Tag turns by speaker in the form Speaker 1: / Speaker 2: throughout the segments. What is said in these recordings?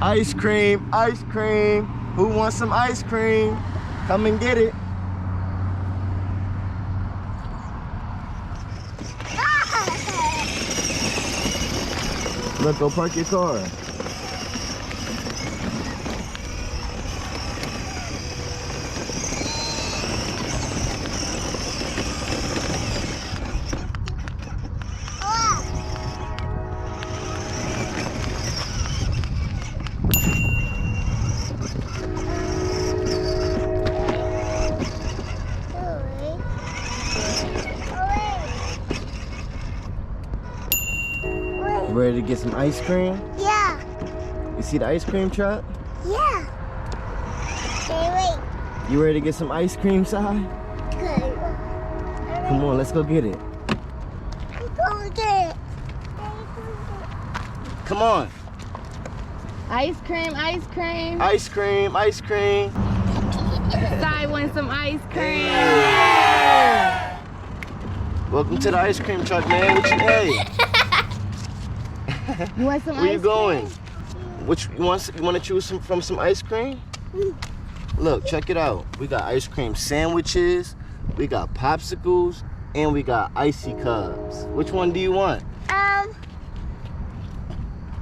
Speaker 1: Ice cream, ice cream. Who wants some ice cream? Come and get it. Look, go park your car. Ready to get some ice cream?
Speaker 2: Yeah.
Speaker 1: You see the ice cream truck?
Speaker 2: Yeah. Hey, wait.
Speaker 1: You ready to get some ice cream, Sari?
Speaker 2: Good.
Speaker 1: Come on, let's go get it.
Speaker 2: I'm going to get it.
Speaker 1: Come on.
Speaker 3: Ice cream, ice cream.
Speaker 1: Ice cream, ice cream.
Speaker 3: Sari wants some ice cream.
Speaker 1: Hey. Welcome to the ice cream truck, man. What you, hey?
Speaker 3: You want some
Speaker 1: Where
Speaker 3: ice
Speaker 1: you going?
Speaker 3: cream?
Speaker 1: Which you want to choose from some ice cream? Look, check it out. We got ice cream sandwiches, we got popsicles, and we got icy cups. Which one do you want?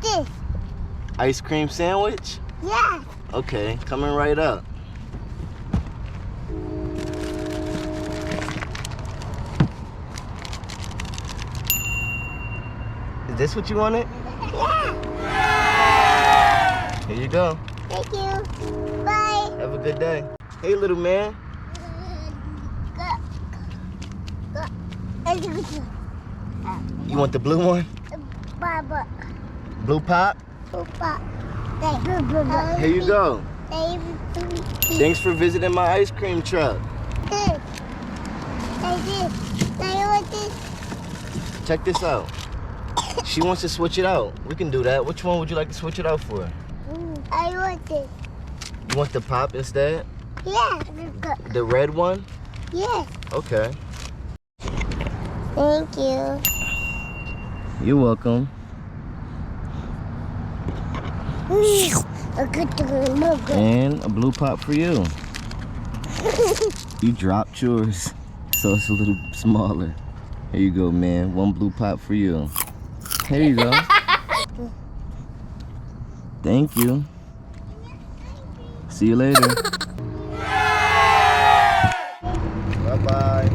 Speaker 2: This.
Speaker 1: Ice cream sandwich?
Speaker 2: Yeah.
Speaker 1: Okay, coming right up. Is this what you wanted?
Speaker 2: Yeah.
Speaker 1: Here you go.
Speaker 2: Thank you. Bye.
Speaker 1: Have a good day. Hey, little man. You want the blue one?
Speaker 2: Baba.
Speaker 1: Blue pop?
Speaker 2: Baba.
Speaker 1: Here you go.
Speaker 2: This.
Speaker 1: Thanks for visiting my ice cream truck.
Speaker 2: This. Now you want this?
Speaker 1: Check this out. She wants to switch it out. We can do that. Which one would you like to switch it out for?
Speaker 2: I want this.
Speaker 1: You want the pop instead?
Speaker 2: Yeah.
Speaker 1: The red one?
Speaker 2: Yes.
Speaker 1: Okay.
Speaker 2: Thank you.
Speaker 1: You're welcome. And a blue pop for you. You dropped yours, so it's a little smaller. Here you go, man. One blue pop for you. Here you go. Thank you. See you later. Bye-bye.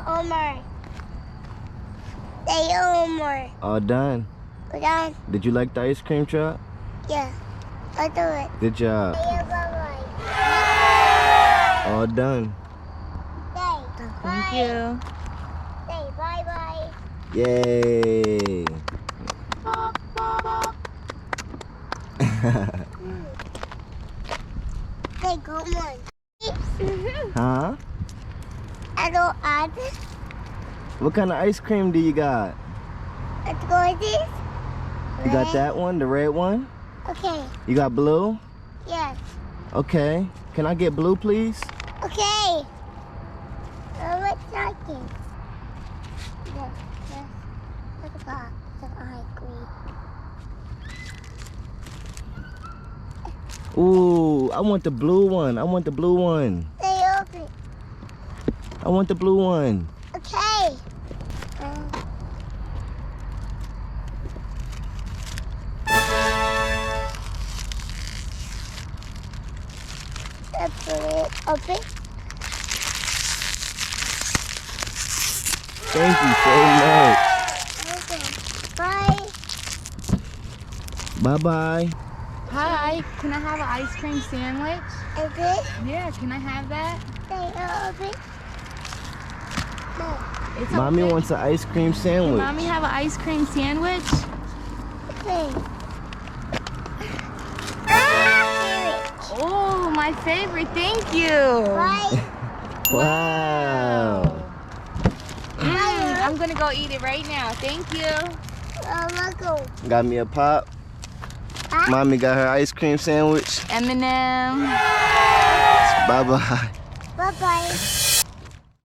Speaker 2: Omar. Say Omar.
Speaker 1: All done.
Speaker 2: We're done.
Speaker 1: Did you like the ice cream truck?
Speaker 2: Yeah. I'll do it.
Speaker 1: Good job.
Speaker 2: Say bye-bye.
Speaker 1: All done.
Speaker 2: Say
Speaker 3: Thank
Speaker 2: bye.
Speaker 3: you.
Speaker 2: Say bye-bye.
Speaker 1: Yay.
Speaker 2: Say come on.
Speaker 1: Huh?
Speaker 2: I don't add.
Speaker 1: What kind of ice cream do you got?
Speaker 2: Let's go with this.
Speaker 1: You got that one, the red one?
Speaker 2: Okay.
Speaker 1: You got blue?
Speaker 2: Yes.
Speaker 1: Okay. Can I get blue, please?
Speaker 2: Okay. What's talking? Yes. Look at that. The ice cream.
Speaker 1: Ooh, I want the blue one. I want the blue one.
Speaker 2: Stay open.
Speaker 1: I want the blue one.
Speaker 2: Okay. Open.
Speaker 1: Thank you so much.
Speaker 2: Okay. Bye.
Speaker 1: Bye-bye.
Speaker 3: Hi, can I have an ice cream sandwich?
Speaker 2: Open.
Speaker 3: Yeah, can I have that?
Speaker 2: Open. No.
Speaker 3: It's
Speaker 1: Mommy
Speaker 3: okay.
Speaker 1: wants an ice cream
Speaker 3: Can
Speaker 1: sandwich.
Speaker 3: Mommy have an ice cream sandwich?
Speaker 2: Okay.
Speaker 3: Oh, my favorite. Thank you.
Speaker 2: Bye.
Speaker 1: Wow.
Speaker 3: I'm gonna go eat it right now. Thank you.
Speaker 2: Go.
Speaker 1: Got me a pop.
Speaker 2: Huh?
Speaker 1: Mommy got her ice cream sandwich.
Speaker 3: M&M.
Speaker 1: Bye-bye.
Speaker 2: Bye-bye.